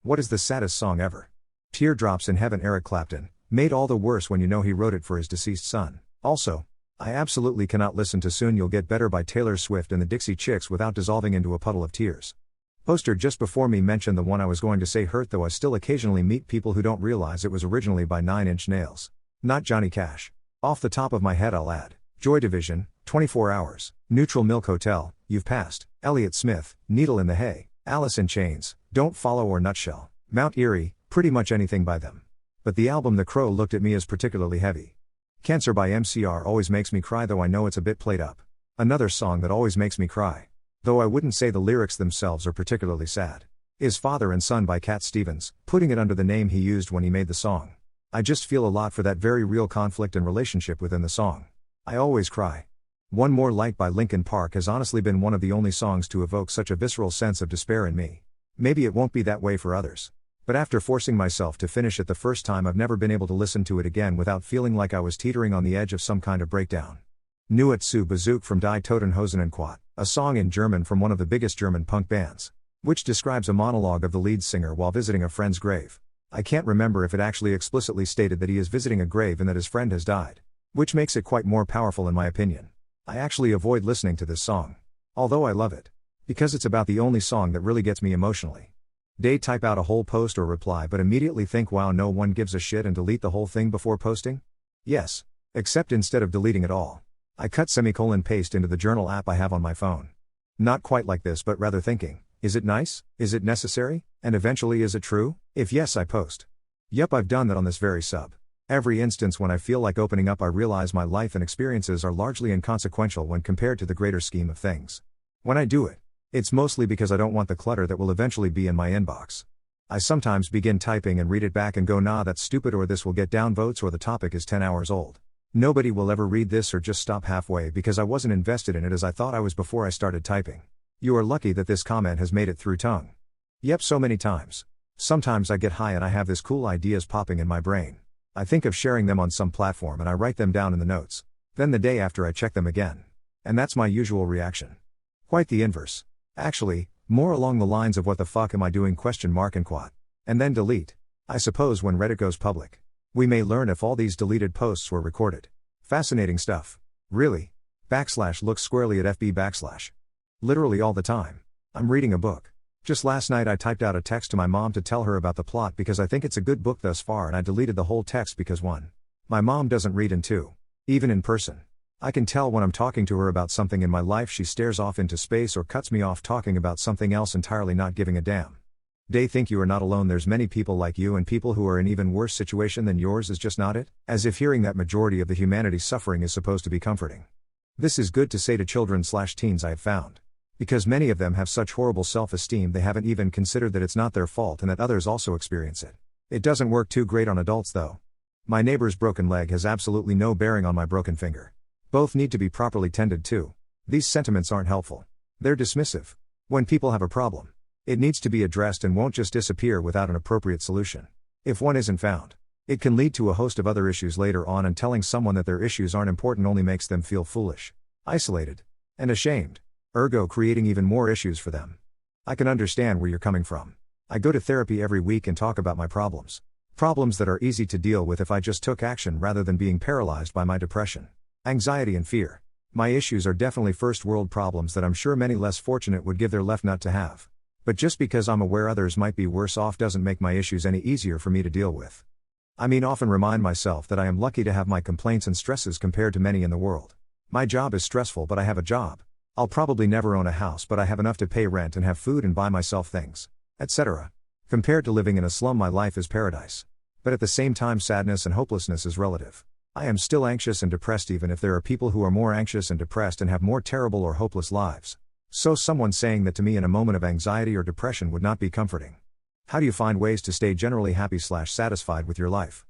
What is the saddest song ever? Teardrops in Heaven. Eric Clapton, made all the worse when you know he wrote it for his deceased son. Also, I absolutely cannot listen to Soon You'll Get Better by Taylor Swift and the Dixie Chicks without dissolving into a puddle of tears. Poster just before me mentioned the one I was going to say hurt, though I still occasionally meet people who don't realize it was originally by 9 Inch Nails. Not Johnny Cash. Off the top of my head I'll add Joy Division, 24 Hours, Neutral Milk Hotel, You've Passed, Elliott Smith, Needle in the Hay, Alice in Chains, Don't Follow or Nutshell, Mount Eerie, pretty much anything by them. But the album The Crow looked at me as particularly heavy. Cancer by MCR always makes me cry, though I know it's a bit played up. Another song that always makes me cry, though I wouldn't say the lyrics themselves are particularly sad, is Father and Son by Cat Stevens, putting it under the name he used when he made the song. I just feel a lot for that very real conflict and relationship within the song. I always cry. One More Light by Linkin Park has honestly been one of the only songs to evoke such a visceral sense of despair in me. Maybe it won't be that way for others. But after forcing myself to finish it the first time, I've never been able to listen to it again without feeling like I was teetering on the edge of some kind of breakdown. Nuet zu Besuch from Die Toten Hosen and Quat, a song in German from one of the biggest German punk bands, which describes a monologue of the lead singer while visiting a friend's grave. I can't remember if it actually explicitly stated that he is visiting a grave and that his friend has died, which makes it quite more powerful in my opinion. I actually avoid listening to this song, although I love it, because it's about the only song that really gets me emotionally. They type out a whole post or reply but immediately think wow no one gives a shit and delete the whole thing before posting? Yes. Except instead of deleting it all, I cut paste into the journal app I have on my phone. Not quite like this, but rather thinking, is it nice? Is it necessary? And eventually, is it true? If yes, I post. Yep, I've done that on this very sub. Every instance when I feel like opening up, I realize my life and experiences are largely inconsequential when compared to the greater scheme of things. When I do it, it's mostly because I don't want the clutter that will eventually be in my inbox. I sometimes begin typing and read it back and go, nah, that's stupid, or this will get downvotes, or the topic is 10 hours old. Nobody will ever read this, or just stop halfway because I wasn't invested in it as I thought I was before I started typing. You are lucky that this comment has made it through tongue. Yep, so many times. Sometimes I get high and I have this cool ideas popping in my brain. I think of sharing them on some platform and I write them down in the notes. Then the day after I check them again. And that's my usual reaction. Quite the inverse. Actually, more along the lines of what the fuck am I doing ? And quat. And then delete. I suppose when Reddit goes public, we may learn if all these deleted posts were recorded. Fascinating stuff. Really? Look squarely at FB /. Literally all the time. I'm reading a book. Just last night I typed out a text to my mom to tell her about the plot because I think it's a good book thus far, and I deleted the whole text because 1. My mom doesn't read, and 2. Even in person, I can tell when I'm talking to her about something in my life she stares off into space or cuts me off talking about something else entirely, not giving a damn. They think you are not alone, there's many people like you, and people who are in even worse situation than yours is just not it, as if hearing that majority of the humanity's suffering is supposed to be comforting. This is good to say to children/teens, I have found. Because many of them have such horrible self-esteem they haven't even considered that it's not their fault and that others also experience it. It doesn't work too great on adults though. My neighbor's broken leg has absolutely no bearing on my broken finger. Both need to be properly tended to. These sentiments aren't helpful. They're dismissive. When people have a problem, it needs to be addressed and won't just disappear without an appropriate solution. If one isn't found, it can lead to a host of other issues later on, and telling someone that their issues aren't important only makes them feel foolish, isolated, and ashamed, ergo creating even more issues for them. I can understand where you're coming from. I go to therapy every week and talk about my problems. Problems that are easy to deal with if I just took action rather than being paralyzed by my depression, anxiety and fear. My issues are definitely first world problems that I'm sure many less fortunate would give their left nut to have. But just because I'm aware others might be worse off doesn't make my issues any easier for me to deal with. I mean, often remind myself that I am lucky to have my complaints and stresses compared to many in the world. My job is stressful, but I have a job. I'll probably never own a house, but I have enough to pay rent and have food and buy myself things, etc. Compared to living in a slum, my life is paradise. But at the same time, sadness and hopelessness is relative. I am still anxious and depressed, even if there are people who are more anxious and depressed and have more terrible or hopeless lives. So someone saying that to me in a moment of anxiety or depression would not be comforting. How do you find ways to stay generally happy/satisfied with your life?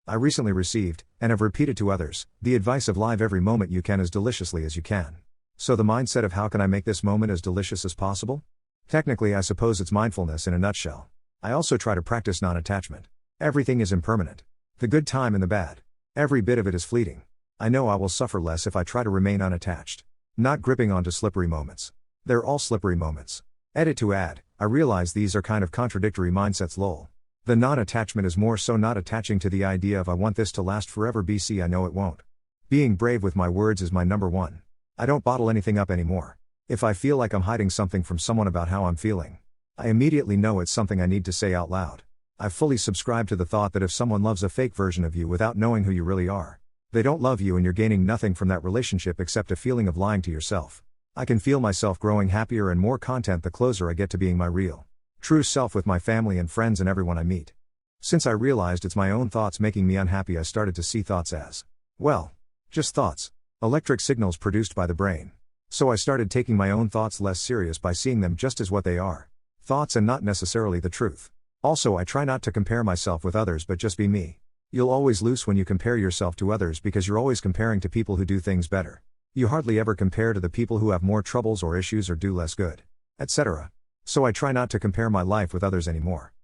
I recently received, and have repeated to others, the advice of live every moment you can as deliciously as you can. So the mindset of how can I make this moment as delicious as possible? Technically, I suppose it's mindfulness in a nutshell. I also try to practice non-attachment. Everything is impermanent. The good time and the bad. Every bit of it is fleeting. I know I will suffer less if I try to remain unattached. Not gripping onto slippery moments. They're all slippery moments. Edit to add, I realize these are kind of contradictory mindsets lol. The non-attachment is more so not attaching to the idea of I want this to last forever BC I know it won't. Being brave with my words is my number one. I don't bottle anything up anymore. If I feel like I'm hiding something from someone about how I'm feeling, I immediately know it's something I need to say out loud. I fully subscribe to the thought that if someone loves a fake version of you without knowing who you really are, they don't love you and you're gaining nothing from that relationship except a feeling of lying to yourself. I can feel myself growing happier and more content the closer I get to being my real, true self with my family and friends and everyone I meet. Since I realized it's my own thoughts making me unhappy, I started to see thoughts as, well, just thoughts. Electric signals produced by the brain. So I started taking my own thoughts less serious by seeing them just as what they are. Thoughts and not necessarily the truth. Also, I try not to compare myself with others but just be me. You'll always lose when you compare yourself to others because you're always comparing to people who do things better. You hardly ever compare to the people who have more troubles or issues or do less good, etc. So I try not to compare my life with others anymore.